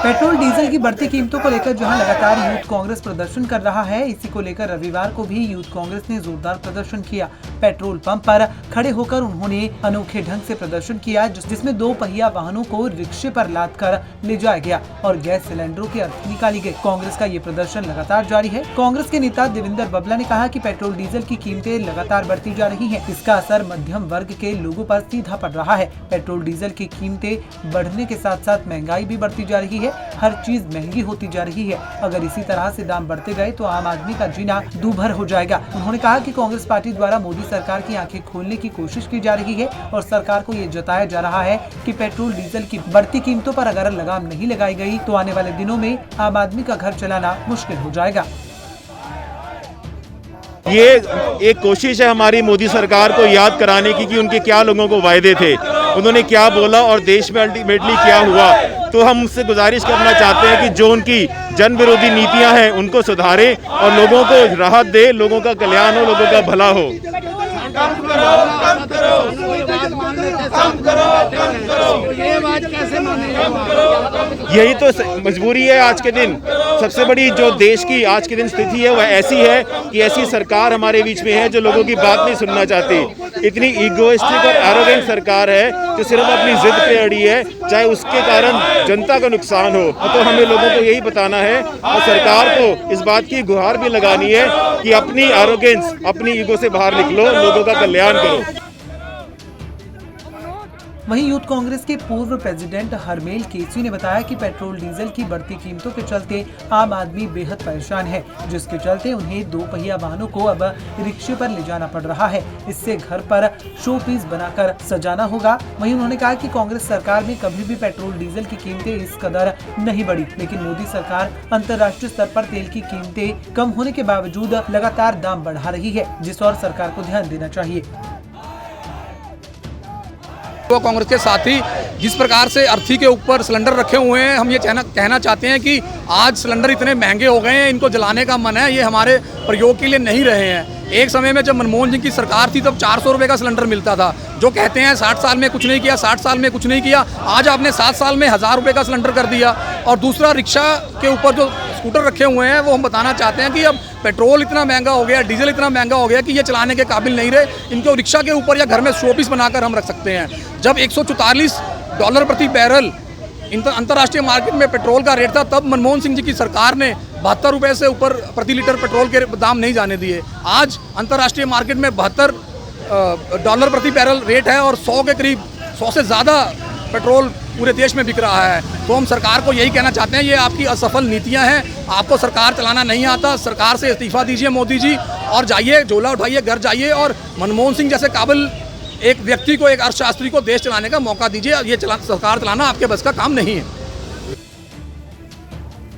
Petrol diesel की बढ़ती कीमतों को लेकर जहां लगातार यूथ कांग्रेस प्रदर्शन कर रहा है, इसी को लेकर रविवार को भी यूथ कांग्रेस ने जोरदार प्रदर्शन किया। पेट्रोल पंप पर खड़े होकर उन्होंने अनोखे ढंग से प्रदर्शन किया, जिसमें 2 पहिया वाहनों को रिक्शे पर लाद कर ले जाया गया और गैस सिलेंडरों की अर्थी निकाली गई। कांग्रेस का ये प्रदर्शन लगातार जारी है। कांग्रेस के नेता देवेंद्र बबला ने कहा कि पेट्रोल डीजल की कीमतें लगातार बढ़ती जा रही हैं। इसका असर मध्यम वर्ग के लोगों पर सीधा पड़ रहा है। पेट्रोल डीजल की कीमतें बढ़ने के साथ साथ महंगाई भी बढ़ती जा रही है। हर चीज महंगी होती जा रही है। अगर इसी तरह से दाम बढ़ते गए तो आम आदमी का जीना दूभर हो जाएगा। उन्होंने कहा कि कांग्रेस पार्टी द्वारा मोदी सरकार की आंखें खोलने की कोशिश की जा रही है और सरकार को ये जताया जा रहा है कि पेट्रोल डीजल की बढ़ती कीमतों पर अगर लगाम नहीं लगाई गई तो आने वाले दिनों में आम आदमी का घर चलाना मुश्किल हो जाएगा। ये एक कोशिश है हमारी मोदी सरकार को याद कराने की कि उनके क्या लोगों को वायदे थे, उन्होंने क्या बोला और देश में अल्टीमेटली क्या हुआ। तो हम उनसे गुजारिश करना चाहते हैं कि जो उनकी जन विरोधी नीतियां हैं उनको सुधारें और लोगों को राहत दे, लोगों का कल्याण हो, लोगों का भला हो। यही तो मजबूरी है आज के दिन। सबसे बड़ी जो देश की आज के दिन स्थिति है वह ऐसी है कि ऐसी सरकार हमारे बीच में है जो लोगों की बात नहीं सुनना चाहती। इतनी ईगोइस्टिक और एरोगेंट सरकार है जो सिर्फ अपनी जिद पे अड़ी है, चाहे उसके कारण जनता का नुकसान हो। तो हमें लोगों को यही बताना है और सरकार को इस बात की गुहार भी लगानी है कि अपनी एरोगेंस, अपनी ईगो से बाहर निकलो, लोगों का कल्याण करो। वहीं यूथ कांग्रेस के पूर्व प्रेसिडेंट हरमेल केसरी ने बताया कि पेट्रोल डीजल की बढ़ती कीमतों के चलते आम आदमी बेहद परेशान है, जिसके चलते उन्हें 2 पहिया वाहनों को अब रिक्शे पर ले जाना पड़ रहा है। इससे घर पर शो पीस बनाकर सजाना होगा। वहीं उन्होंने कहा कि कांग्रेस सरकार में कभी भी पेट्रोल डीजल की कीमतें इस कदर नहीं बढ़ी, लेकिन मोदी सरकार अंतर्राष्ट्रीय स्तर पर तेल की कीमतें कम होने के बावजूद लगातार दाम बढ़ा रही है, जिस और सरकार को ध्यान देना चाहिए। कांग्रेस के साथी जिस प्रकार से अर्थी के ऊपर सिलेंडर रखे हुए हैं, हम ये कहना चाहते हैं कि आज सिलेंडर इतने महंगे हो गए हैं, इनको जलाने का मन है, ये हमारे प्रयोग के लिए नहीं रहे हैं। एक समय में जब मनमोहन सिंह की सरकार थी तब 400 रुपये का सिलेंडर मिलता था। जो कहते हैं 60 साल में कुछ नहीं किया, 60 साल में कुछ नहीं किया, आज आपने 7 साल में 1000 रुपये का सिलेंडर कर दिया। और दूसरा, रिक्शा के ऊपर जो स्कूटर रखे हुए हैं वो हम बताना चाहते हैं कि अब पेट्रोल इतना महंगा हो गया, डीजल इतना महंगा हो गया कि ये चलाने के काबिल नहीं रहे। इनको रिक्शा के ऊपर या घर में शोपीस बनाकर हम रख सकते हैं। जब $144 प्रति बैरल अंतर्राष्ट्रीय मार्केट में पेट्रोल का रेट था, तब मनमोहन सिंह जी की सरकार ने 72 रुपये से ऊपर प्रति लीटर पेट्रोल के दाम नहीं जाने दिए। आज अंतर्राष्ट्रीय मार्केट में $72 प्रति बैरल रेट है और 100 के करीब, 100 से ज़्यादा पेट्रोल पूरे देश में बिक रहा है। तो हम सरकार को यही कहना चाहते हैं, ये आपकी असफल नीतियां हैं, आपको सरकार चलाना नहीं आता। सरकार से इस्तीफा दीजिए मोदी जी और जाइए, झोला उठाइए, घर जाइए और मनमोहन सिंह जैसे काबिल एक व्यक्ति को, एक अर्थशास्त्री को देश चलाने का मौका दीजिए। ये सरकार चलाना आपके बस का काम नहीं है।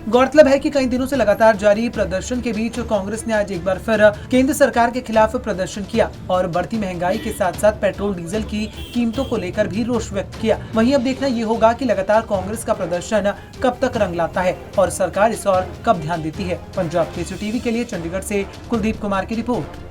गौरतलब है कि कई दिनों से लगातार जारी प्रदर्शन के बीच कांग्रेस ने आज एक बार फिर केंद्र सरकार के खिलाफ प्रदर्शन किया और बढ़ती महंगाई के साथ साथ पेट्रोल डीजल की कीमतों को लेकर भी रोष व्यक्त किया। वहीं अब देखना ये होगा कि लगातार कांग्रेस का प्रदर्शन कब तक रंग लाता है और सरकार इस और कब ध्यान देती है। पंजाब केसरी टीवी के लिए चंडीगढ़ से कुलदीप कुमार की रिपोर्ट।